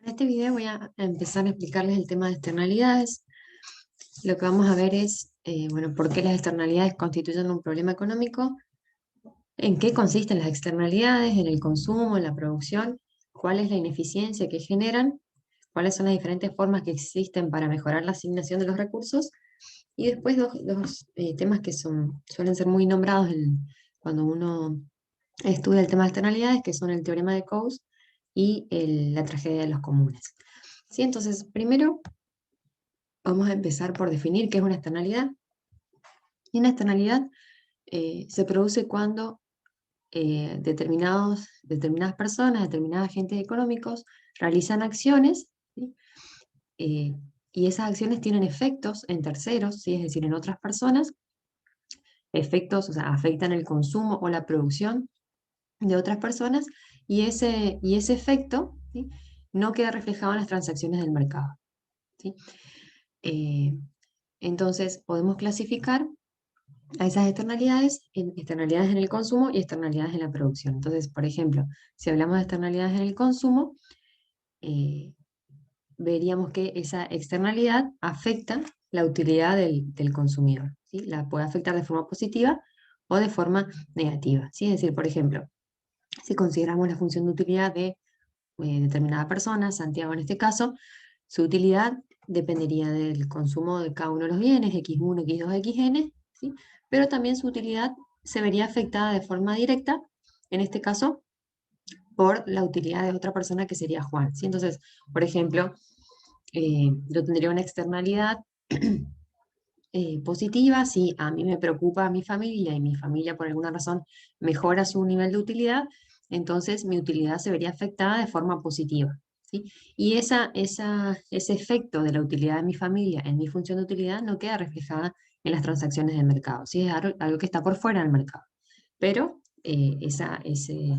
En este video voy a empezar a explicarles el tema de externalidades. Lo que vamos a ver es, bueno, por qué las externalidades constituyen un problema económico, en qué consisten las externalidades, en el consumo, en la producción, cuál es la ineficiencia que generan, cuáles son las diferentes formas que existen para mejorar la asignación de los recursos, y después dos temas que suelen ser muy nombrados cuando uno estudia el tema de externalidades, que son el teorema de Coase y la tragedia de los comunes. ¿Sí? Entonces, primero vamos a empezar por definir qué es una externalidad. Y una externalidad se produce cuando determinadas personas, determinados agentes económicos realizan acciones, ¿sí? Eh, y esas acciones tienen efectos en terceros, ¿sí? Es decir, en otras personas, efectos, o sea, afectan el consumo o la producción de otras personas, y ese efecto, ¿sí? No queda reflejado en las transacciones del mercado, ¿sí? Eh, entonces, podemos clasificar a esas externalidades en externalidades en el consumo y externalidades en la producción. Entonces, por ejemplo, si hablamos de externalidades en el consumo, eh, veríamos que esa externalidad afecta la utilidad del consumidor, ¿sí? La puede afectar de forma positiva o de forma negativa, ¿sí? Es decir, por ejemplo, si consideramos la función de utilidad de determinada persona, Santiago en este caso, su utilidad dependería del consumo de cada uno de los bienes, X1, X2, Xn, ¿sí? Pero también su utilidad se vería afectada de forma directa, en este caso, por la utilidad de otra persona que sería Juan, ¿sí? Entonces, por ejemplo, yo tendría una externalidad positiva si a mí me preocupa mi familia y mi familia por alguna razón mejora su nivel de utilidad, entonces mi utilidad se vería afectada de forma positiva, ¿sí? Y ese efecto de la utilidad de mi familia en mi función de utilidad no queda reflejada en las transacciones del mercado, ¿sí? Es algo que está por fuera del mercado. Pero ese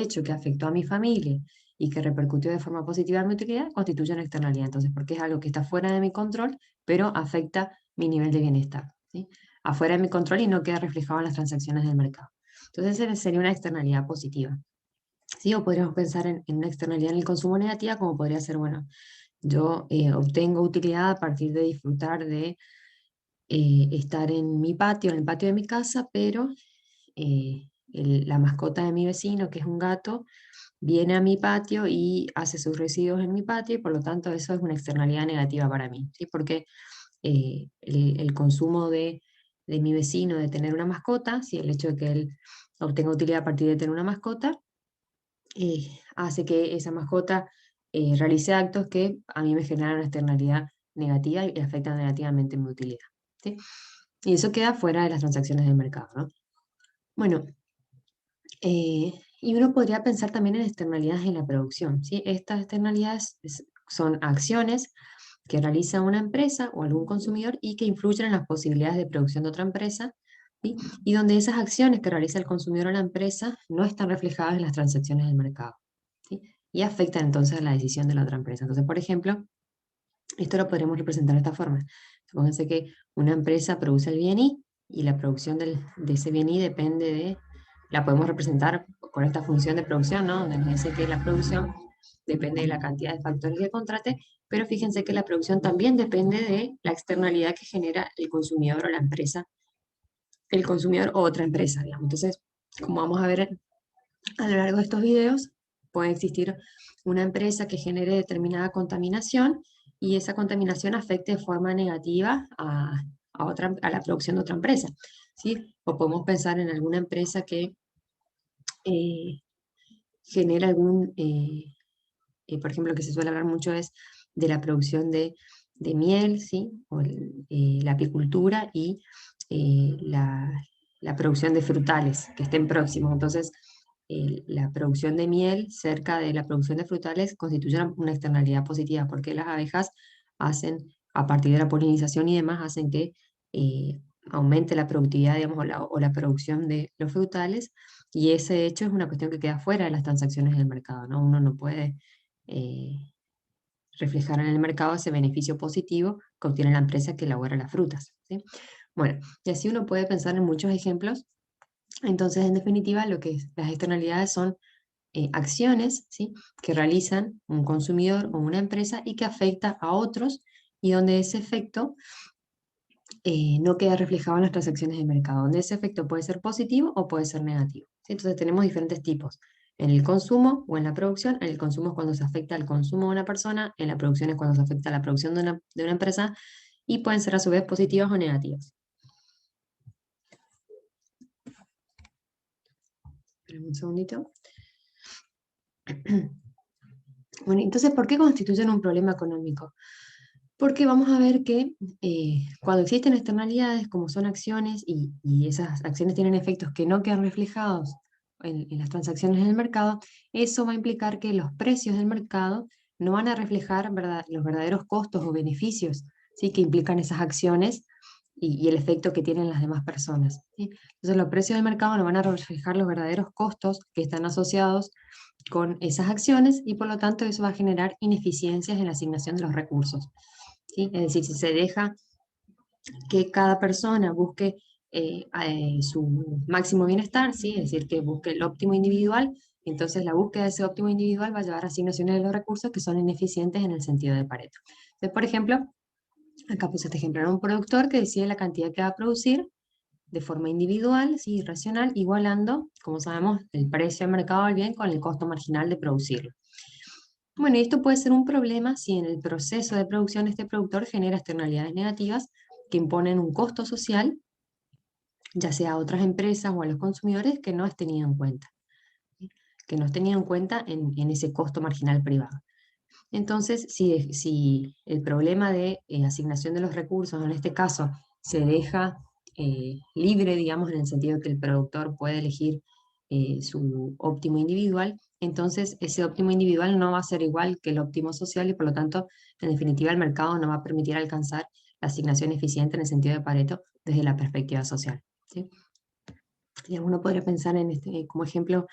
hecho que afectó a mi familia y que repercutió de forma positiva en mi utilidad constituye una externalidad. Entonces, porque es algo que está fuera de mi control, pero afecta mi nivel de bienestar, ¿sí? Afuera de mi control y no queda reflejado en las transacciones del mercado. Entonces, esa sería una externalidad positiva, ¿sí? O podríamos pensar en una externalidad en el consumo negativa, como podría ser, bueno, yo obtengo utilidad a partir de disfrutar de estar en mi patio, en el patio de mi casa, pero la mascota de mi vecino, que es un gato, viene a mi patio y hace sus residuos en mi patio, y por lo tanto eso es una externalidad negativa para mí, ¿sí? Porque el consumo de mi vecino de tener una mascota, si el hecho de que él obtenga utilidad a partir de tener una mascota, hace que esa mascota realice actos que a mí me generan una externalidad negativa y afectan negativamente mi utilidad, ¿sí? Y eso queda fuera de las transacciones del mercado, ¿no? Bueno, y uno podría pensar también en externalidades en la producción, ¿sí? Estas externalidades son acciones que realiza una empresa o algún consumidor y que influyen en las posibilidades de producción de otra empresa, ¿sí? Y donde esas acciones que realiza el consumidor o la empresa no están reflejadas en las transacciones del mercado, ¿sí? Y afectan entonces a la decisión de la otra empresa. Entonces, por ejemplo, esto lo podremos representar de esta forma. Supónganse que una empresa produce el bien y la producción de ese bien depende la podemos representar con esta función de producción, ¿no? Donde nos dice que la producción depende de la cantidad de factores que contrate, pero fíjense que la producción también depende de la externalidad que genera el consumidor o la empresa, el consumidor o otra empresa, digamos. Entonces, como vamos a ver a lo largo de estos videos, puede existir una empresa que genere determinada contaminación y esa contaminación afecte de forma negativa a la producción de otra empresa, ¿sí? O podemos pensar en alguna empresa que eh, genera por ejemplo, que se suele hablar mucho es de la producción de miel, ¿sí? O la apicultura y la producción de frutales que estén próximos. Entonces, la producción de miel cerca de la producción de frutales constituye una externalidad positiva porque las abejas hacen, a partir de la polinización y demás, hacen que aumente la productividad, digamos, o la producción de los frutales, y ese hecho es una cuestión que queda fuera de las transacciones del mercado, ¿no? Uno no puede eh, reflejar en el mercado ese beneficio positivo que obtiene la empresa que elabora las frutas, ¿sí? Bueno, y así uno puede pensar en muchos ejemplos. Entonces, en definitiva, las externalidades son acciones, ¿sí?, que realizan un consumidor o una empresa y que afecta a otros, y donde ese efecto no queda reflejado en las transacciones de mercado, donde ese efecto puede ser positivo o puede ser negativo, ¿sí? Entonces tenemos diferentes tipos. En el consumo o en la producción. En el consumo es cuando se afecta al consumo de una persona, en la producción es cuando se afecta a la producción de una empresa, y pueden ser a su vez positivas o negativas. Esperen un segundito. Bueno, entonces, ¿por qué constituyen un problema económico? Porque vamos a ver que cuando existen externalidades, como son acciones, y esas acciones tienen efectos que no quedan reflejados en las transacciones del mercado, eso va a implicar que los precios del mercado no van a reflejar, los verdaderos costos o beneficios, ¿sí?, que implican esas acciones y el efecto que tienen las demás personas, ¿sí? Entonces los precios del mercado no van a reflejar los verdaderos costos que están asociados con esas acciones, y por lo tanto eso va a generar ineficiencias en la asignación de los recursos, ¿sí? Es decir, si se deja que cada persona busque su máximo bienestar, ¿sí?, es decir, que busque el óptimo individual, entonces la búsqueda de ese óptimo individual va a llevar a asignaciones de los recursos que son ineficientes en el sentido de Pareto. Entonces, por ejemplo, acá puse este ejemplo, era un productor que decide la cantidad que va a producir de forma individual, ¿sí?, racional, igualando, como sabemos, el precio de mercado del bien con el costo marginal de producirlo. Bueno, y esto puede ser un problema si en el proceso de producción este productor genera externalidades negativas que imponen un costo social, ya sea a otras empresas o a los consumidores, que no es tenido en cuenta, ¿sí?, que no es tenido en cuenta en ese costo marginal privado. Entonces, si el problema de asignación de los recursos, en este caso, se deja libre, digamos, en el sentido de que el productor puede elegir su óptimo individual, entonces ese óptimo individual no va a ser igual que el óptimo social, y por lo tanto, en definitiva, el mercado no va a permitir alcanzar la asignación eficiente en el sentido de Pareto desde la perspectiva social, ¿sí? Y uno podría pensar en este, como ejemplo,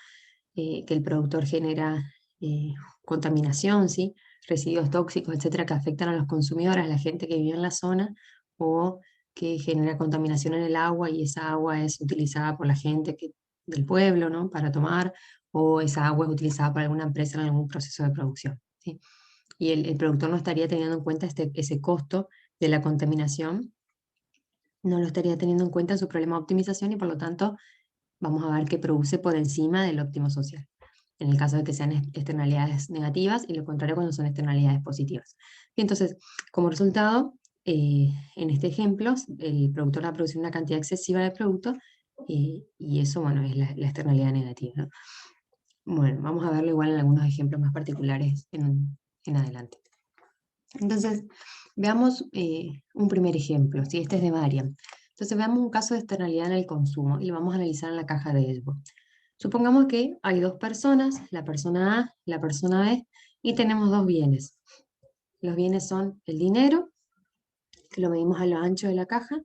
que el productor genera eh, contaminación, ¿sí?, residuos tóxicos, etcétera, que afectan a los consumidores, a la gente que vive en la zona, o que genera contaminación en el agua, y esa agua es utilizada por la gente del pueblo, ¿no?, para tomar, o esa agua es utilizada por alguna empresa en algún proceso de producción, ¿sí? Y el productor no estaría teniendo en cuenta ese costo de la contaminación, no lo estaría teniendo en cuenta en su problema de optimización, y por lo tanto vamos a ver que produce por encima del óptimo social, en el caso de que sean externalidades negativas, y lo contrario cuando son externalidades positivas. Y entonces, como resultado, en este ejemplo, el productor va a producir una cantidad excesiva de producto, y eso, bueno, es la externalidad negativa, ¿no? Bueno, vamos a verlo igual en algunos ejemplos más particulares en adelante. Entonces, veamos un primer ejemplo, ¿sí? Este es de Mariam. Entonces, veamos un caso de externalidad en el consumo y lo vamos a analizar en la caja de Esbo. Supongamos que hay dos personas, la persona A y la persona B, y tenemos dos bienes. Los bienes son el dinero, que lo medimos a lo ancho de la caja,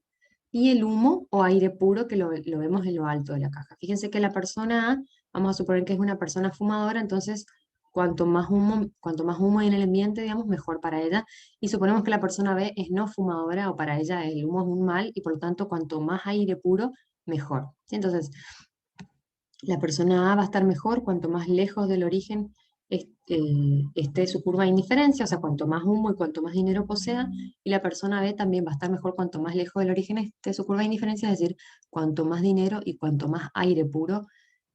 y el humo o aire puro, que lo vemos en lo alto de la caja. Fíjense que la persona A, vamos a suponer que es una persona fumadora, entonces cuanto más humo hay en el ambiente, digamos, mejor para ella. Y suponemos que la persona B es no fumadora, o para ella el humo es un mal, y por lo tanto cuanto más aire puro, mejor, ¿sí? Entonces, la persona A va a estar mejor cuanto más lejos del origen esté su curva de indiferencia, o sea, cuanto más humo y cuanto más dinero posea, y la persona B también va a estar mejor cuanto más lejos del origen esté su curva de indiferencia, es decir, cuanto más dinero y cuanto más aire puro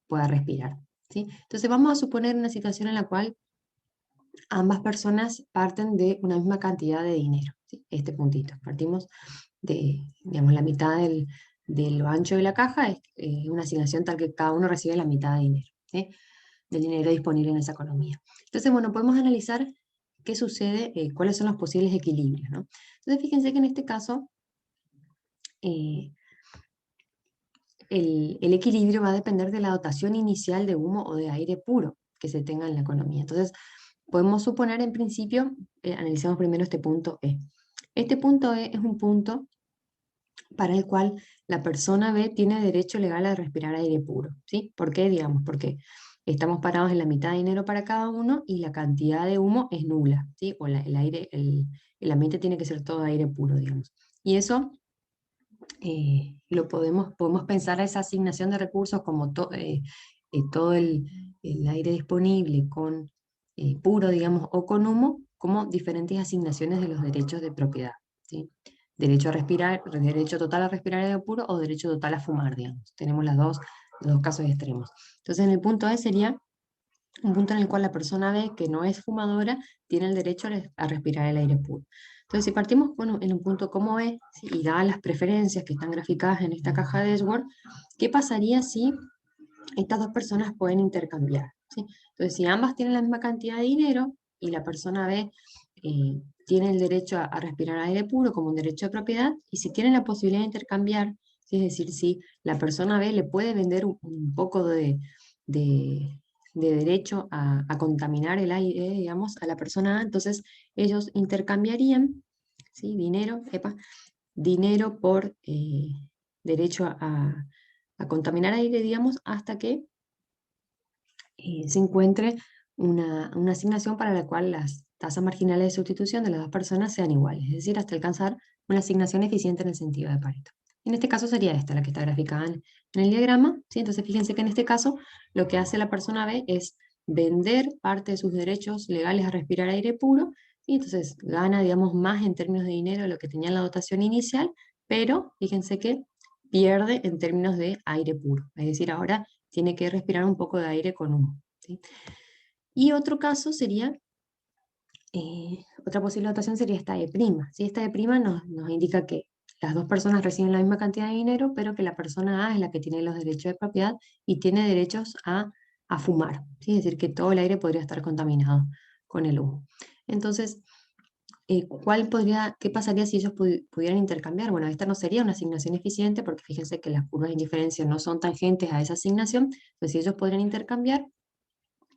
pueda respirar, ¿sí? Entonces vamos a suponer una situación en la cual ambas personas parten de una misma cantidad de dinero, ¿sí? Este puntito, partimos de, digamos, la mitad de lo ancho de la caja, es una asignación tal que cada uno recibe la mitad de dinero, ¿sí?, del dinero disponible en esa economía. Entonces, bueno, podemos analizar qué sucede, cuáles son los posibles equilibrios, ¿no? Entonces, fíjense que en este caso, eh, el equilibrio va a depender de la dotación inicial de humo o de aire puro que se tenga en la economía. Entonces, podemos suponer en principio, analicemos primero este punto E. Este punto E es un punto para el cual la persona B tiene derecho legal a respirar aire puro, ¿sí? ¿Por qué? Digamos, porque estamos parados en la mitad de dinero para cada uno y la cantidad de humo es nula, ¿sí? O el aire, el ambiente tiene que ser todo aire puro, digamos. Y eso podemos pensar a esa asignación de recursos como todo el aire disponible con puro, digamos, o con humo, como diferentes asignaciones de los derechos de propiedad, ¿sí? Derecho a respirar, derecho total a respirar aire puro o derecho total a fumar, digamos. Tenemos los dos casos extremos. Entonces, en el punto E sería un punto en el cual la persona B, que no es fumadora, tiene el derecho a respirar el aire puro. Entonces, si partimos en un punto como E, ¿sí? Y dadas las preferencias que están graficadas en esta caja de Edgeworth, ¿qué pasaría si estas dos personas pueden intercambiar? ¿Sí? Entonces, si ambas tienen la misma cantidad de dinero y la persona B tiene el derecho a respirar aire puro como un derecho de propiedad, y si tienen la posibilidad de intercambiar, ¿sí? Es decir, si la persona B le puede vender un poco de derecho a contaminar el aire, digamos, a la persona A, entonces ellos intercambiarían, ¿sí? Dinero por derecho a contaminar aire, digamos, hasta que se encuentre una asignación para la cual las tasas marginales de sustitución de las dos personas sean iguales, es decir, hasta alcanzar una asignación eficiente en el sentido de Pareto. En este caso sería esta, la que está graficada en el diagrama, ¿sí? Entonces fíjense que en este caso lo que hace la persona B es vender parte de sus derechos legales a respirar aire puro, y entonces gana, digamos, más en términos de dinero de lo que tenía en la dotación inicial, pero fíjense que pierde en términos de aire puro, es decir, ahora tiene que respirar un poco de aire con humo, ¿sí? Y otro caso sería, otra posible dotación sería esta E', ¿sí? Esta E' nos indica que las dos personas reciben la misma cantidad de dinero, pero que la persona A es la que tiene los derechos de propiedad y tiene derechos a fumar, ¿sí? Es decir, que todo el aire podría estar contaminado con el humo. Entonces, ¿qué pasaría si ellos pudieran intercambiar? Bueno, esta no sería una asignación eficiente porque fíjense que las curvas de indiferencia no son tangentes a esa asignación, entonces si ellos podrían intercambiar,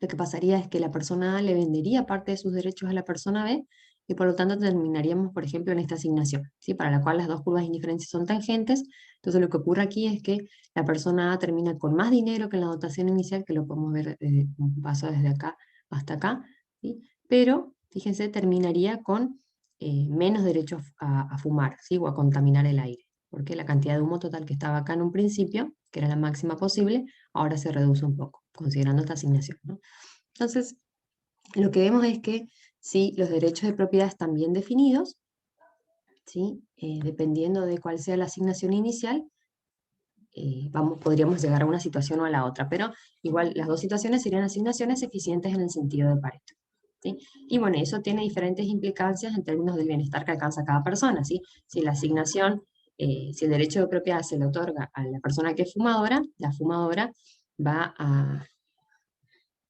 lo que pasaría es que la persona A le vendería parte de sus derechos a la persona B y por lo tanto terminaríamos, por ejemplo, en esta asignación, ¿sí? Para la cual las dos curvas de indiferencia son tangentes. Entonces lo que ocurre aquí es que la persona A termina con más dinero que en la dotación inicial, que lo podemos ver un paso desde acá hasta acá, ¿sí? Pero, fíjense, terminaría con menos derecho a fumar, ¿sí? O a contaminar el aire, porque la cantidad de humo total que estaba acá en un principio, que era la máxima posible, ahora se reduce un poco, considerando esta asignación, ¿no? Entonces, lo que vemos es que si los derechos de propiedad están bien definidos, ¿sí? Dependiendo de cuál sea la asignación inicial, podríamos llegar a una situación o a la otra, pero igual las dos situaciones serían asignaciones eficientes en el sentido de Pareto, ¿sí? Y bueno, eso tiene diferentes implicancias en términos del bienestar que alcanza cada persona, ¿sí? Si la asignación, si el derecho de propiedad se le otorga a la persona que es fumadora, la fumadora va a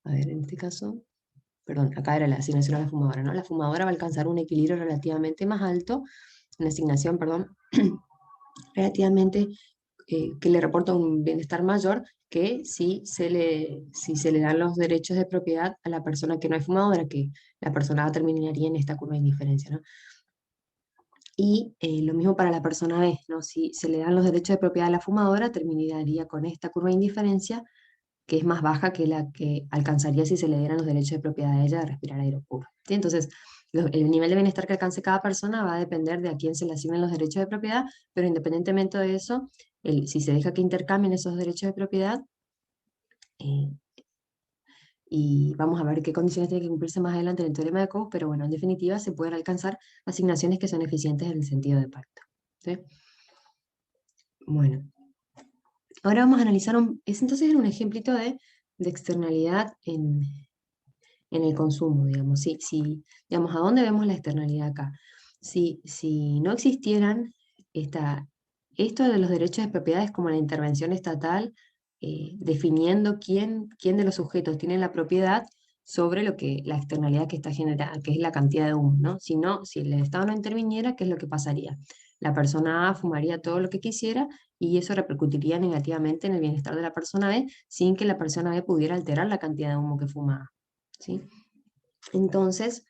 ver, en este caso, perdón, acá era la asignación a la fumadora, ¿no? La fumadora va a alcanzar un equilibrio relativamente más alto, una asignación, perdón, relativamente que le reporta un bienestar mayor que si se le dan los derechos de propiedad a la persona que no es fumadora, que la persona terminaría en esta curva de indiferencia, ¿no? Y lo mismo para la persona B, ¿no? Si se le dan los derechos de propiedad a la fumadora, terminaría con esta curva de indiferencia, que es más baja que la que alcanzaría si se le dieran los derechos de propiedad a ella de respirar aire puro, ¿sí? Entonces, el nivel de bienestar que alcance cada persona va a depender de a quién se le asignen los derechos de propiedad, pero independientemente de eso, si se deja que intercambien esos derechos de propiedad, eh, y vamos a ver qué condiciones tienen que cumplirse más adelante en el teorema de Coase, pero bueno, en definitiva se pueden alcanzar asignaciones que son eficientes en el sentido de pacto, ¿sí? Bueno, ahora vamos a analizar entonces un ejemplito de externalidad en el consumo, digamos. Digamos, ¿a dónde vemos la externalidad acá? Si no existieran esto de los derechos de propiedad es como la intervención estatal definiendo quién de los sujetos tiene la propiedad sobre la externalidad que está generada, que es la cantidad de humo, ¿no? Si el Estado no interviniera, ¿qué es lo que pasaría? La persona A fumaría todo lo que quisiera y eso repercutiría negativamente en el bienestar de la persona B sin que la persona B pudiera alterar la cantidad de humo que fumaba, ¿sí? Entonces,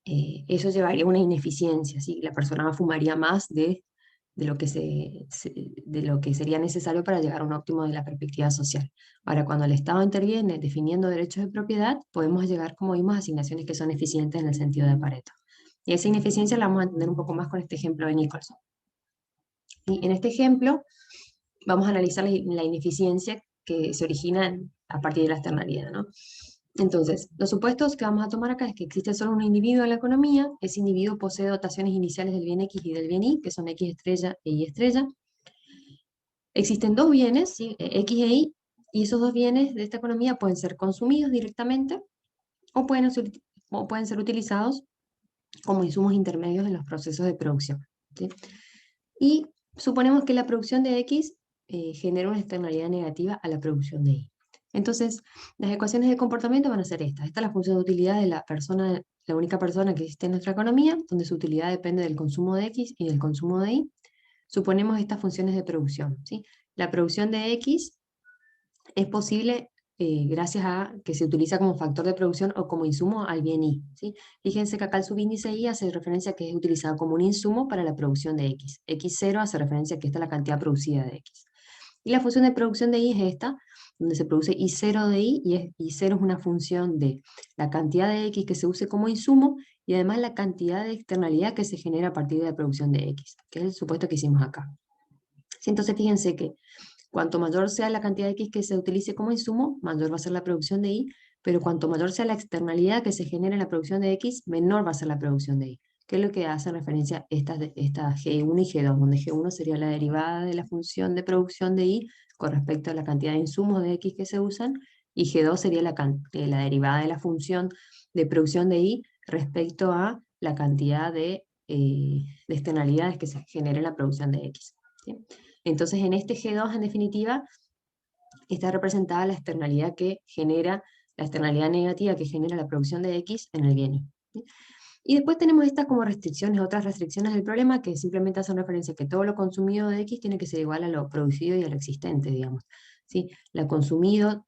eso llevaría a una ineficiencia, ¿sí? La persona fumaría más de lo que de lo que sería necesario para llegar a un óptimo de la perspectiva social. Ahora, cuando el Estado interviene definiendo derechos de propiedad, podemos llegar, como vimos, a asignaciones que son eficientes en el sentido de Pareto. Y esa ineficiencia la vamos a entender un poco más con este ejemplo de Nicholson. Y en este ejemplo, vamos a analizar la ineficiencia que se origina a partir de la externalidad, ¿no? Entonces, los supuestos que vamos a tomar acá es que existe solo un individuo en la economía, ese individuo posee dotaciones iniciales del bien X y del bien Y, que son X estrella e Y estrella. Existen dos bienes, ¿sí? X e Y, y esos dos bienes de esta economía pueden ser consumidos directamente o pueden ser utilizados como insumos intermedios en los procesos de producción, ¿sí? Y suponemos que la producción de X genera una externalidad negativa a la producción de Y. Entonces, las ecuaciones de comportamiento van a ser estas. Esta es la función de utilidad de la persona, la única persona que existe en nuestra economía, donde su utilidad depende del consumo de X y del consumo de Y. Suponemos estas funciones de producción, ¿sí? La producción de X es posible gracias a que se utiliza como factor de producción o como insumo al bien Y, ¿sí? Fíjense que acá el subíndice Y hace referencia a que es utilizado como un insumo para la producción de X. X0 hace referencia a que esta es la cantidad producida de X. Y la función de producción de Y es esta, donde se produce I0 de Y, y I0 es una función de la cantidad de X que se use como insumo, y además la cantidad de externalidad que se genera a partir de la producción de X, que es el supuesto que hicimos acá. ¿Sí? Entonces fíjense que cuanto mayor sea la cantidad de X que se utilice como insumo, mayor va a ser la producción de Y, pero cuanto mayor sea la externalidad que se genera en la producción de X, menor va a ser la producción de Y, que es lo que hace referencia estas G1 y G2, donde G1 sería la derivada de la función de producción de Y con respecto a la cantidad de insumos de X que se usan, y G2 sería la derivada de la función de producción de Y respecto a la cantidad de externalidades que se genera en la producción de X, ¿sí? Entonces, en este G2, en definitiva, está representada la externalidad la externalidad negativa que genera la producción de X en el bien Y, ¿sí? Y después tenemos estas como restricciones, otras restricciones del problema que simplemente hacen referencia a que todo lo consumido de X tiene que ser igual a lo producido y a lo existente, digamos, ¿sí? Lo consumido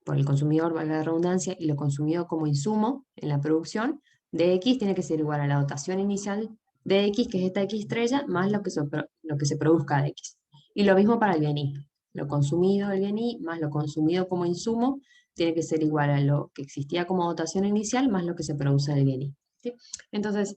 por el consumidor, valga la redundancia, y lo consumido como insumo en la producción de X tiene que ser igual a la dotación inicial de X, que es esta X estrella, más lo que se produzca de X. Y lo mismo para el bien Y. Lo consumido del bien Y más lo consumido como insumo tiene que ser igual a lo que existía como dotación inicial más lo que se produce del bien Y, ¿sí? Entonces,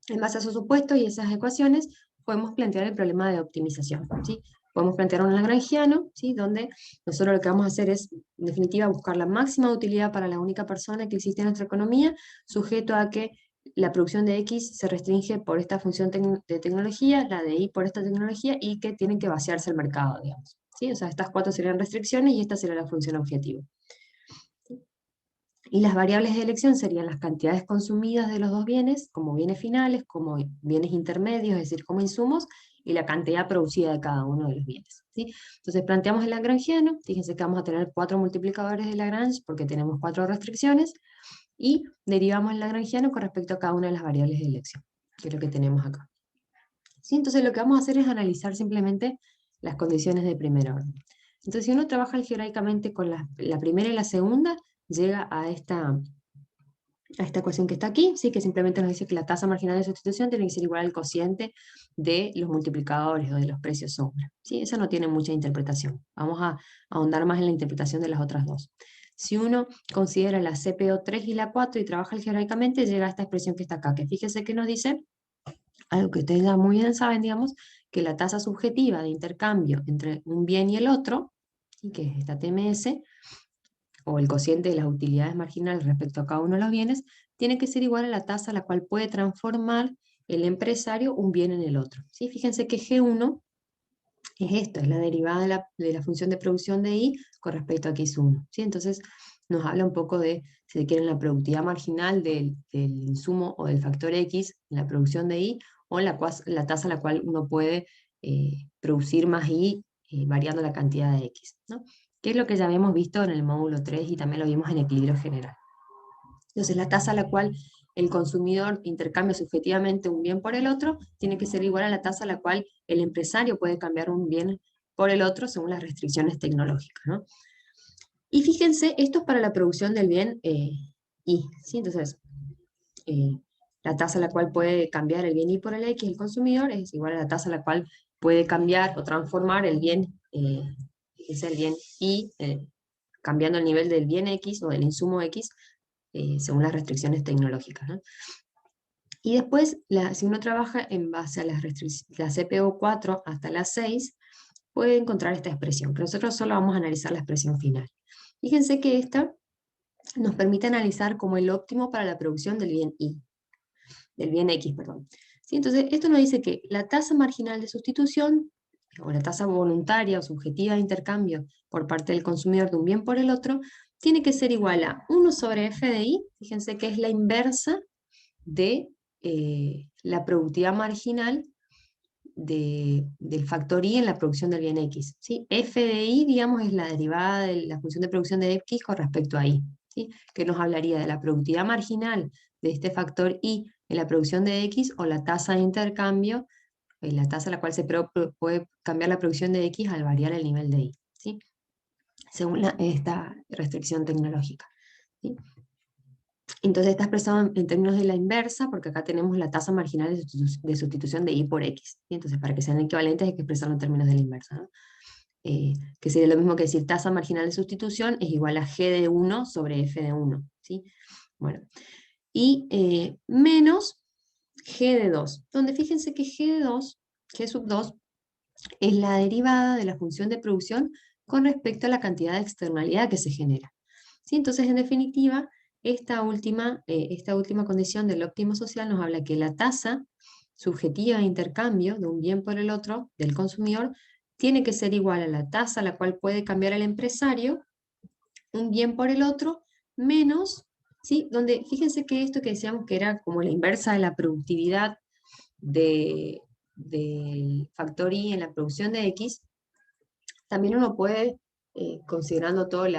en base a esos supuestos y esas ecuaciones, podemos plantear el problema de optimización, ¿sí? Podemos plantear un lagrangiano, ¿sí? Donde nosotros lo que vamos a hacer es, en definitiva, buscar la máxima utilidad para la única persona que existe en nuestra economía, sujeto a que la producción de X se restringe por esta función de tecnología, la de Y por esta tecnología, y que tienen que vaciarse el mercado, digamos, ¿sí? O sea, estas cuatro serían restricciones y esta sería la función objetivo. Y las variables de elección serían las cantidades consumidas de los dos bienes, como bienes finales, como bienes intermedios, es decir, como insumos, y la cantidad producida de cada uno de los bienes, ¿sí? Entonces planteamos el lagrangiano, fíjense que vamos a tener 4 multiplicadores de Lagrange porque tenemos 4 restricciones, y derivamos el lagrangiano con respecto a cada una de las variables de elección, que es lo que tenemos acá, ¿sí? Entonces lo que vamos a hacer es analizar simplemente las condiciones de primer orden. Entonces si uno trabaja algebraicamente con la primera y la segunda, llega a esta ecuación que está aquí, ¿sí? Que simplemente nos dice que la tasa marginal de sustitución tiene que ser igual al cociente de los multiplicadores o de los precios sombra, ¿sí? Eso no tiene mucha interpretación. Vamos a ahondar más en la interpretación de las otras dos. Si uno considera la CPO3 y la 4 y trabaja algebraicamente, llega a esta expresión que está acá, que fíjese que nos dice, algo que ustedes ya muy bien saben, digamos, que la tasa subjetiva de intercambio entre un bien y el otro, ¿sí? Que es esta TMS, o el cociente de las utilidades marginales respecto a cada uno de los bienes, tiene que ser igual a la tasa a la cual puede transformar el empresario un bien en el otro, ¿sí? Fíjense que G1 es esto, es la derivada de la función de producción de Y con respecto a X1, ¿sí? Entonces nos habla un poco de, si se quiere, la productividad marginal del insumo o del factor X en la producción de Y, o la tasa a la cual uno puede producir más Y variando la cantidad de X, ¿no? Que es lo que ya habíamos visto en el módulo 3 y también lo vimos en equilibrio general. Entonces, la tasa a la cual el consumidor intercambia subjetivamente un bien por el otro tiene que ser igual a la tasa a la cual el empresario puede cambiar un bien por el otro según las restricciones tecnológicas, ¿no? Y fíjense, esto es para la producción del bien Y, ¿sí? Entonces, la tasa a la cual puede cambiar el bien Y por el X, el consumidor, es igual a la tasa a la cual puede cambiar o transformar el bien, fíjense, el bien Y, cambiando el nivel del bien X o del insumo X, según las restricciones tecnológicas, ¿no? Y después, si uno trabaja en base a la CPO4 hasta la 6, puede encontrar esta expresión, pero nosotros solo vamos a analizar la expresión final. Fíjense que esta nos permite analizar como el óptimo para la producción del bien Y, del bien X, perdón. ¿Sí? Entonces, esto nos dice que la tasa marginal de sustitución, o la tasa voluntaria o subjetiva de intercambio por parte del consumidor de un bien por el otro, tiene que ser igual a 1 sobre f de I, fíjense que es la inversa de la productividad marginal del factor I en la producción del bien X. ¿Sí? F de I, digamos, es la derivada de la función de producción de X con respecto a I, ¿sí? Que nos hablaría de la productividad marginal de este factor I en la producción de X, o la tasa de intercambio, la tasa a la cual se puede cambiar la producción de X al variar el nivel de I, ¿sí? Según esta restricción tecnológica, ¿sí? Entonces está expresado en términos de la inversa, porque acá tenemos la tasa marginal de sustitución de I por X, ¿sí? Entonces, para que sean equivalentes hay que expresarlo en términos de la inversa, ¿no? Que sería lo mismo que decir tasa marginal de sustitución es igual a G de 1 sobre F de 1, ¿sí? Bueno, y menos G de 2, donde fíjense que G de 2, G sub 2, es la derivada de la función de producción con respecto a la cantidad de externalidad que se genera, ¿sí? Entonces, en definitiva, esta última condición del óptimo social nos habla que la tasa subjetiva de intercambio de un bien por el otro del consumidor tiene que ser igual a la tasa a la cual puede cambiar el empresario un bien por el otro, menos, ¿sí? Donde fíjense que esto que decíamos que era como la inversa de la productividad del factor I en la producción de X, también uno puede, considerando todas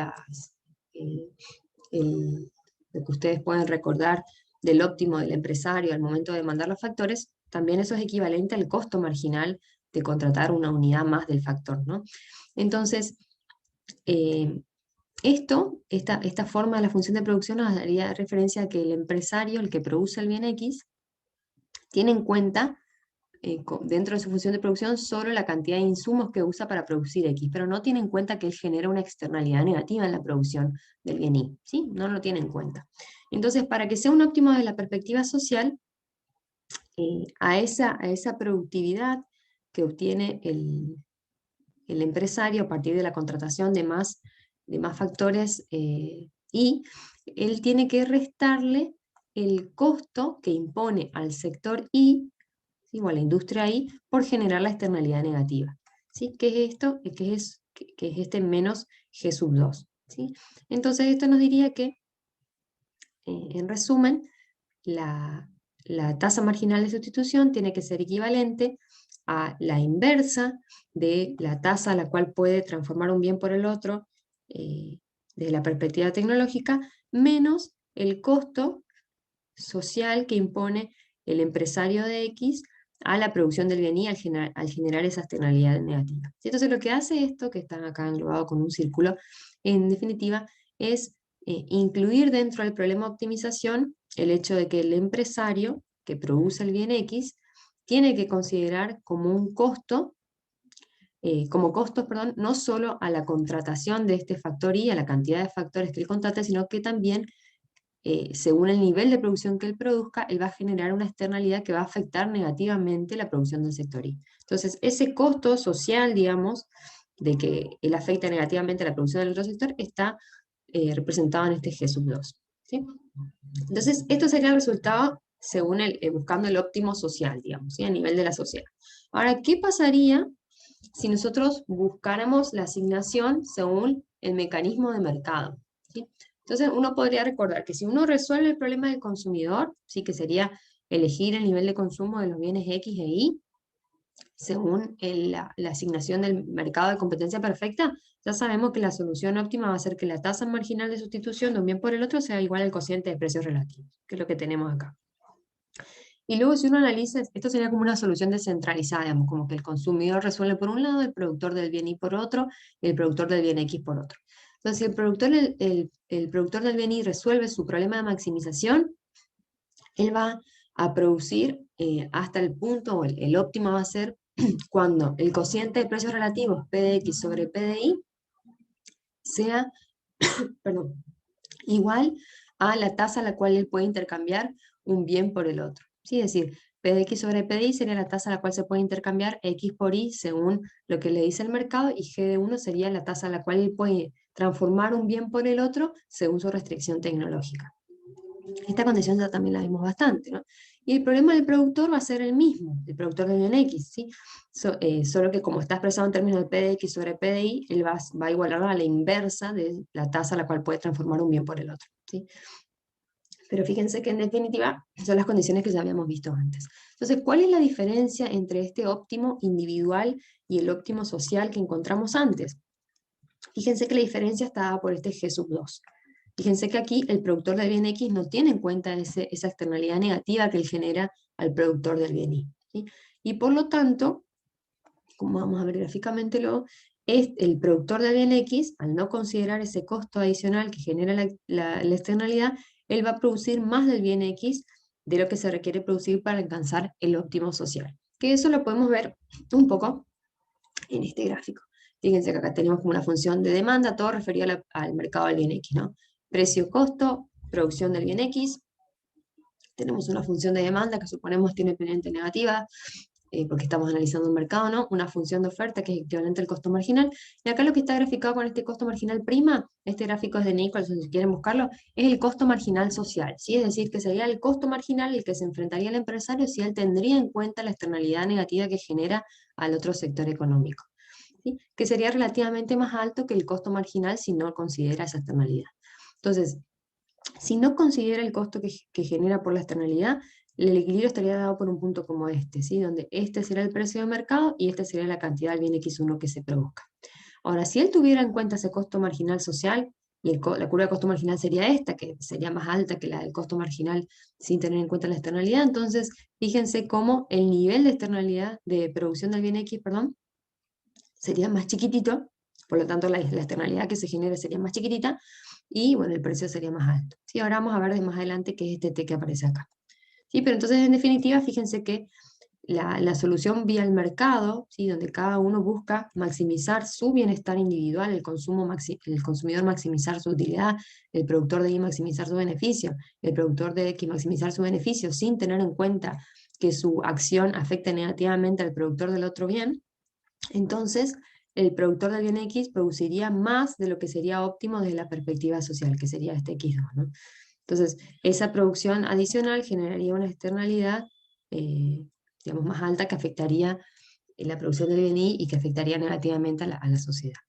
lo que ustedes pueden recordar del óptimo del empresario al momento de mandar los factores, también eso es equivalente al costo marginal de contratar una unidad más del factor, ¿no? Entonces, eh, esta forma de la función de producción nos daría referencia a que el empresario, el que produce el bien X, tiene en cuenta dentro de su función de producción solo la cantidad de insumos que usa para producir X, pero no tiene en cuenta que él genera una externalidad negativa en la producción del bien Y, ¿sí? No lo tiene en cuenta. Entonces, para que sea un óptimo desde la perspectiva social, a esa productividad que obtiene el empresario a partir de la contratación de más factores Y, él tiene que restarle el costo que impone al sector Y, ¿sí? O a la industria I, por generar la externalidad negativa, ¿sí? ¿Qué es esto? Que es este menos G sub 2, ¿sí? Entonces esto nos diría que, en resumen, la tasa marginal de sustitución tiene que ser equivalente a la inversa de la tasa a la cual puede transformar un bien por el otro desde la perspectiva tecnológica, menos el costo social que impone el empresario de X a la producción del bien Y al generar esa externalidad negativa. Entonces lo que hace esto, que está acá englobado con un círculo, en definitiva, es incluir dentro del problema de optimización el hecho de que el empresario que produce el bien X tiene que considerar como un costo, como costos, perdón, no solo a la contratación de este factor Y, a la cantidad de factores que él contrata, sino que también, según el nivel de producción que él produzca, él va a generar una externalidad que va a afectar negativamente la producción del sector Y. Entonces, ese costo social, digamos, de que él afecta negativamente la producción del otro sector, está representado en este G sub 2. ¿Sí? Entonces, esto sería el resultado según buscando el óptimo social, digamos, ¿sí? A nivel de la sociedad. Ahora, ¿qué pasaría si nosotros buscáramos la asignación según el mecanismo de mercado? ¿Sí? Entonces, uno podría recordar que si uno resuelve el problema del consumidor, ¿sí? Que sería elegir el nivel de consumo de los bienes X e Y, según la asignación del mercado de competencia perfecta, ya sabemos que la solución óptima va a ser que la tasa marginal de sustitución de un bien por el otro sea igual al cociente de precios relativos, que es lo que tenemos acá. Y luego, si uno analiza, esto sería como una solución descentralizada, digamos, como que el consumidor resuelve por un lado, el productor del bien Y por otro, y el productor del bien X por otro. Entonces, si el productor del bien Y resuelve su problema de maximización, él va a producir hasta el punto, o el óptimo va a ser cuando el cociente de precios relativos, P de X sobre P de Y, sea, perdón, igual a la tasa a la cual él puede intercambiar un bien por el otro. ¿Sí? Es decir, P de X sobre P de Y sería la tasa a la cual se puede intercambiar X por Y según lo que le dice el mercado, y G de 1 sería la tasa a la cual él puede transformar un bien por el otro según su restricción tecnológica. Esta condición ya también la vimos bastante, ¿no? Y el problema del productor va a ser el mismo, el productor del bien X, ¿sí? Solo que como está expresado en términos de PDX sobre PDI, él va a igualar a la inversa de la tasa a la cual puede transformar un bien por el otro, ¿sí? Pero fíjense que en definitiva son las condiciones que ya habíamos visto antes. Entonces, ¿cuál es la diferencia entre este óptimo individual y el óptimo social que encontramos antes? Fíjense que la diferencia está dada por este G sub 2. Fíjense que aquí el productor del bien X no tiene en cuenta esa externalidad negativa que él genera al productor del bien Y, ¿sí? Y por lo tanto, como vamos a ver gráficamente el productor del bien X, al no considerar ese costo adicional que genera la externalidad, él va a producir más del bien X de lo que se requiere producir para alcanzar el óptimo social. Que eso lo podemos ver un poco en este gráfico. Fíjense que acá tenemos como una función de demanda, todo referido al mercado del bien X, ¿no? Precio, costo, producción del bien X. Tenemos una función de demanda que suponemos tiene pendiente negativa, porque estamos analizando un mercado, ¿no? Una función de oferta que es equivalente al costo marginal. Y acá lo que está graficado con este costo marginal prima, este gráfico es de Nicholson, si quieren buscarlo, es el costo marginal social, ¿sí? Es decir, que sería el costo marginal el que se enfrentaría el empresario si él tendría en cuenta la externalidad negativa que genera al otro sector económico, ¿sí? Que sería relativamente más alto que el costo marginal si no considera esa externalidad. Entonces, si no considera el costo que genera por la externalidad, el equilibrio estaría dado por un punto como este, ¿sí? Donde este será el precio de mercado y este sería la cantidad del bien X1 que se produzca. Ahora, si él tuviera en cuenta ese costo marginal social, y la curva de costo marginal sería esta, que sería más alta que la del costo marginal sin tener en cuenta la externalidad, entonces fíjense cómo el nivel de externalidad de producción del bien X, perdón, sería más chiquitito, por lo tanto la externalidad que se genere sería más chiquitita, y bueno, el precio sería más alto. ¿Sí? Ahora vamos a ver de más adelante qué es este T que aparece acá. ¿Sí? Pero entonces, en definitiva, fíjense que la solución vía el mercado, ¿sí? Donde cada uno busca maximizar su bienestar individual, el consumidor maximizar su utilidad, el productor de Y maximizar su beneficio, el productor de X maximizar su beneficio, sin tener en cuenta que su acción afecte negativamente al productor del otro bien, entonces el productor del bien X produciría más de lo que sería óptimo desde la perspectiva social, que sería este X2, ¿no? Entonces, esa producción adicional generaría una externalidad, digamos, más alta que afectaría la producción del bien Y y que afectaría negativamente a la sociedad.